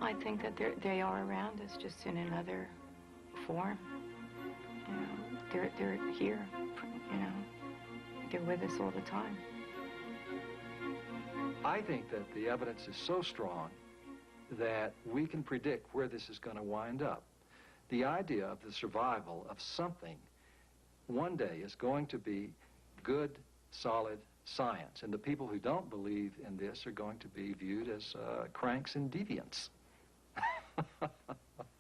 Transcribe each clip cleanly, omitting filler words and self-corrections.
I think that they are around us, just in another form. You know, they're here. You know, they're with us all the time. I think that the evidence is so strong that we can predict where this is going to wind up. The idea of the survival of something one day is going to be good, solid science, and the people who don't believe in this are going to be viewed as cranks and deviants.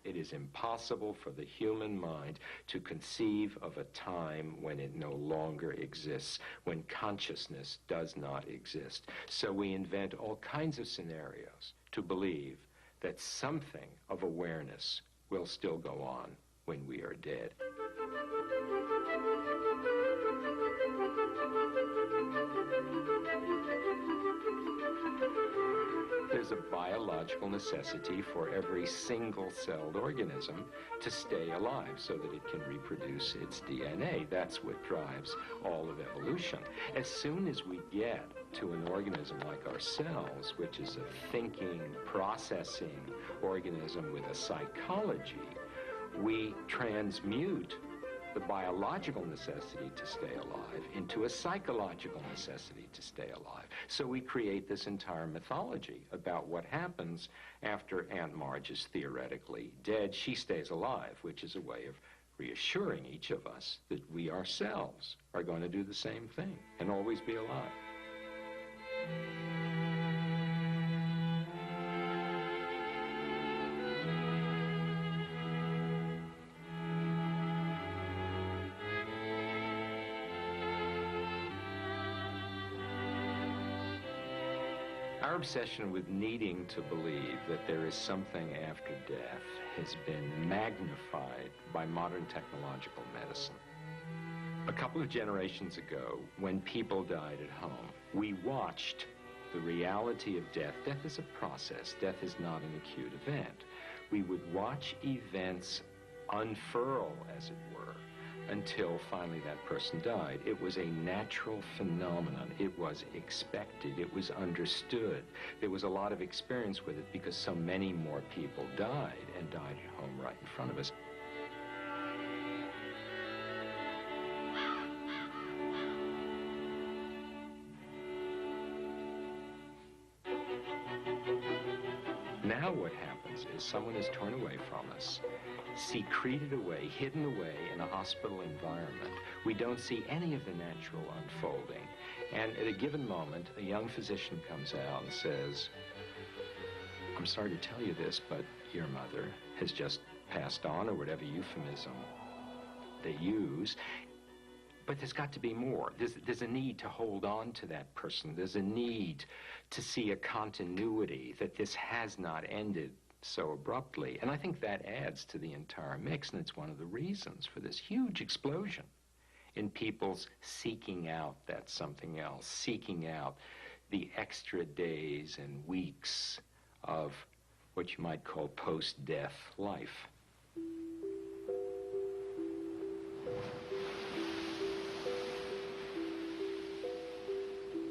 It is impossible for the human mind to conceive of a time when it no longer exists, when consciousness does not exist. So we invent all kinds of scenarios to believe that something of awareness will still go on when we are dead. There's a biological necessity for every single-celled organism to stay alive so that it can reproduce its DNA. That's what drives all of evolution. As soon as we get to an organism like ourselves, which is a thinking, processing organism with a psychology, we transmute the biological necessity to stay alive into a psychological necessity to stay alive. So we create this entire mythology about what happens after Aunt Marge is theoretically dead. She stays alive, which is a way of reassuring each of us that we ourselves are going to do the same thing and always be alive. Our obsession with needing to believe that there is something after death has been magnified by modern technological medicine. A couple of generations ago, when people died at home, we watched the reality of death. Death is a process. Death is not an acute event. We would watch events unfurl, as it were, until finally that person died. It was a natural phenomenon. It was expected. It was understood. There was a lot of experience with it because so many more people died, and died at home right in front of us. Now what happens is someone is torn away from us, secreted away, hidden away in a hospital environment. We don't see any of the natural unfolding. And at a given moment, a young physician comes out and says, "I'm sorry to tell you this, but your mother has just passed on," or whatever euphemism they use. But there's got to be more. There's a need to hold on to that person. There's a need to see a continuity, that this has not ended so abruptly. And I think that adds to the entire mix, and it's one of the reasons for this huge explosion in people's seeking out that something else, seeking out the extra days and weeks of what you might call post-death life.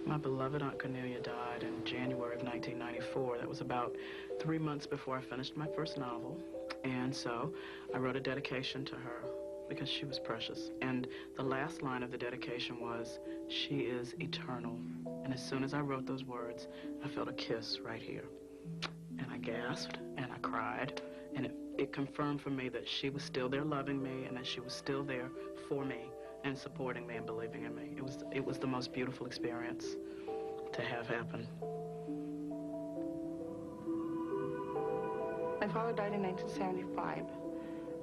My beloved Aunt Cornelia died in January of 1994. That was about 3 months before I finished my first novel. And so I wrote a dedication to her because she was precious. And the last line of the dedication was, "She is eternal." And as soon as I wrote those words, I felt a kiss right here. And I gasped and I cried. And it confirmed for me that she was still there loving me, and that she was still there for me and supporting me and believing in me. It was the most beautiful experience to have happen. My father died in 1975,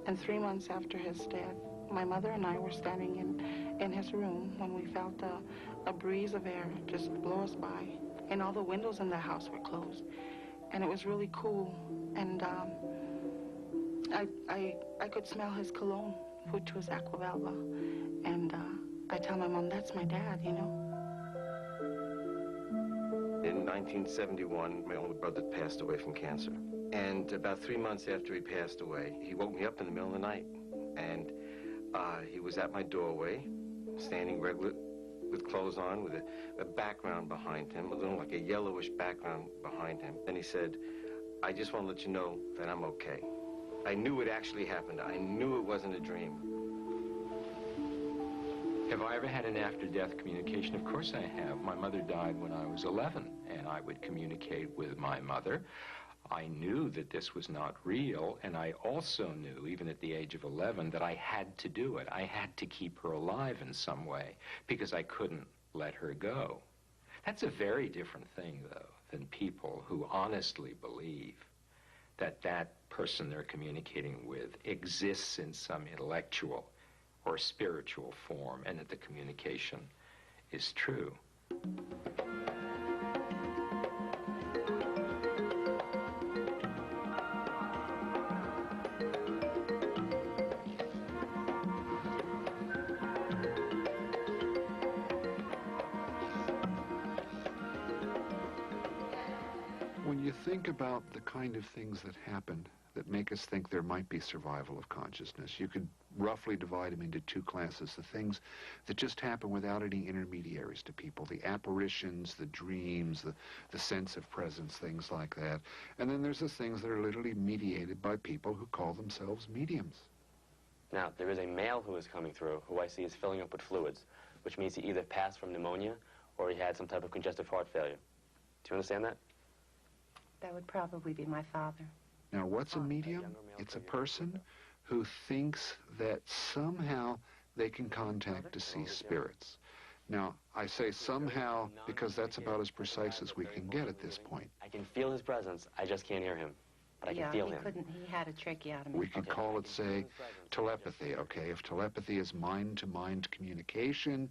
and 3 months after his death, my mother and I were standing in his room when we felt a breeze of air just blow us by, and all the windows in the house were closed, and it was really cool. And I could smell his cologne, which was Aquavella, and I tell my mom, "That's my dad, you know." In 1971, my older brother passed away from cancer. And about 3 months after he passed away, he woke me up in the middle of the night. And he was at my doorway, standing regular, with clothes on, with a background behind him, a little like a yellowish background behind him. And he said, I just want to let you know that I'm okay. I knew it actually happened. I knew it wasn't a dream. Have I ever had an after-death communication? Of course I have. My mother died when I was 11, and I would communicate with my mother. I knew that this was not real, and I also knew, even at the age of 11, that I had to do it. I had to keep her alive in some way, because I couldn't let her go. That's a very different thing, though, than people who honestly believe that that person they're communicating with exists in some intellectual or spiritual form, and that the communication is true. When you think about the kind of things that happen that make us think there might be survival of consciousness, you could roughly divide them into two classes. The things that just happen without any intermediaries to people, the apparitions, the dreams, the sense of presence, things like that. And then there's the things that are literally mediated by people who call themselves mediums. Now, there is a male who is coming through who I see is filling up with fluids, which means he either passed from pneumonia or he had some type of congestive heart failure. Do you understand that? That would probably be my father. Now, what's a medium? It's a person who thinks that somehow they can contact deceased spirits. Now, I say somehow because that's about as precise as we can get at this point. I can feel his presence. I just can't hear him. But I can feel him. He had a tracheotomy. We could call it, say, telepathy, okay? If telepathy is mind-to-mind communication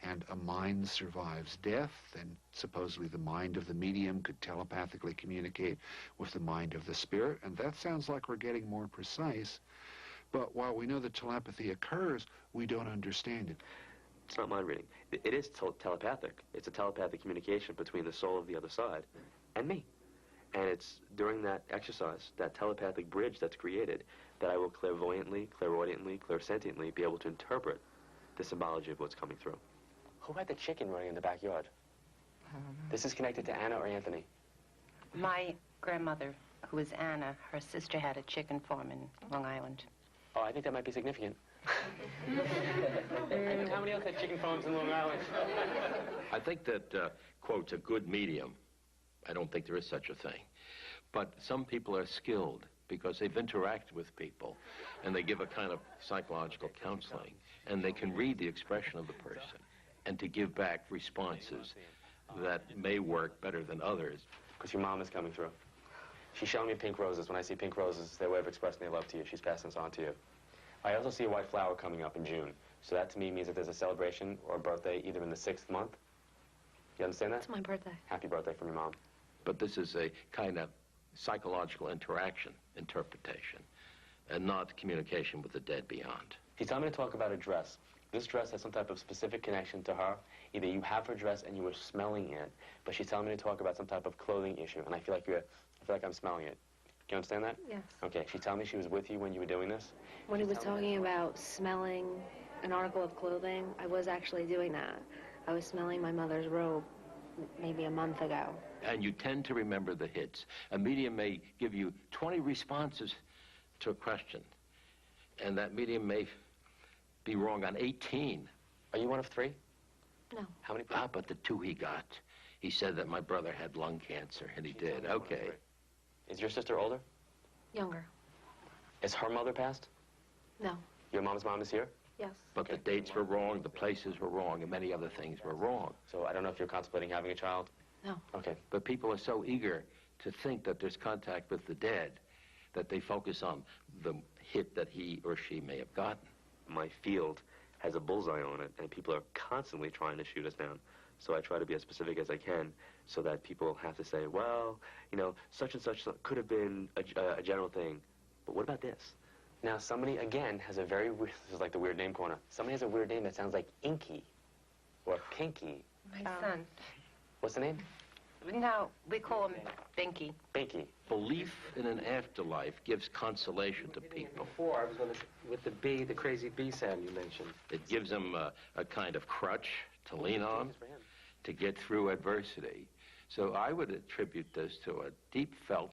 and a mind survives death, then supposedly the mind of the medium could telepathically communicate with the mind of the spirit, and that sounds like we're getting more precise. But while we know that telepathy occurs, we don't understand it. It's not mind reading. It is telepathic. It's a telepathic communication between the soul of the other side and me. And it's during that exercise, that telepathic bridge that's created, that I will clairvoyantly, clairaudiently, clairsentiently be able to interpret the symbology of what's coming through. Who had the chicken running in the backyard? This is connected to Anna or Anthony? My grandmother, who is Anna, her sister had a chicken farm in Long Island. Oh, I think that might be significant. And how many else had chicken farms in Long Island? I think that, quote, a good medium, I don't think there is such a thing. But some people are skilled because they've interacted with people and they give a kind of psychological counseling and they can read the expression of the person and to give back responses that may work better than others. Because your mom is coming through. She's showing me pink roses. When I see pink roses, it's their way of expressing their love to you. She's passing this on to you. I also see a white flower coming up in June. So that to me means that there's a celebration or a birthday either in the 6th month. You understand that? It's my birthday. Happy birthday from your mom. But this is a kind of psychological interaction, interpretation, and not communication with the dead beyond. She's telling me to talk about a dress. This dress has some type of specific connection to her. Either you have her dress and you were smelling it, but she's telling me to talk about some type of clothing issue, and I feel like I'm smelling it. Do you understand that? Yes. Okay, she's telling me she was with you when you were doing this? When he was talking about smelling an article of clothing, I was actually doing that. I was smelling my mother's robe maybe a month ago. And you tend to remember the hits. A medium may give you 20 responses to a question, and that medium may be wrong on 18. Are you one of 3? No. How many? But the 2 he got. He said that my brother had lung cancer, and he did. Okay. Is your sister older? Younger. Is her mother passed? No. Your mom's mom is here? Yes. But the dates were wrong, the places were wrong, and many other things were wrong. So I don't know if you're contemplating having a child? No. Okay. But people are so eager to think that there's contact with the dead that they focus on the hit that he or she may have gotten. My field has a bullseye on it, and people are constantly trying to shoot us down. So I try to be as specific as I can so that people have to say, well, you know, such and such could have been a general thing. But what about this? Now, somebody, again, has a very weird, this is like the weird name corner. Somebody has a weird name that sounds like Inky or Pinky. My son. What's the name? No, we call him Binky. Binky. Belief in an afterlife gives consolation to people. Before, I was going to, with the bee, the crazy bee sound you mentioned. It gives them a kind of crutch to lean on, to get through adversity. So I would attribute this to a deep felt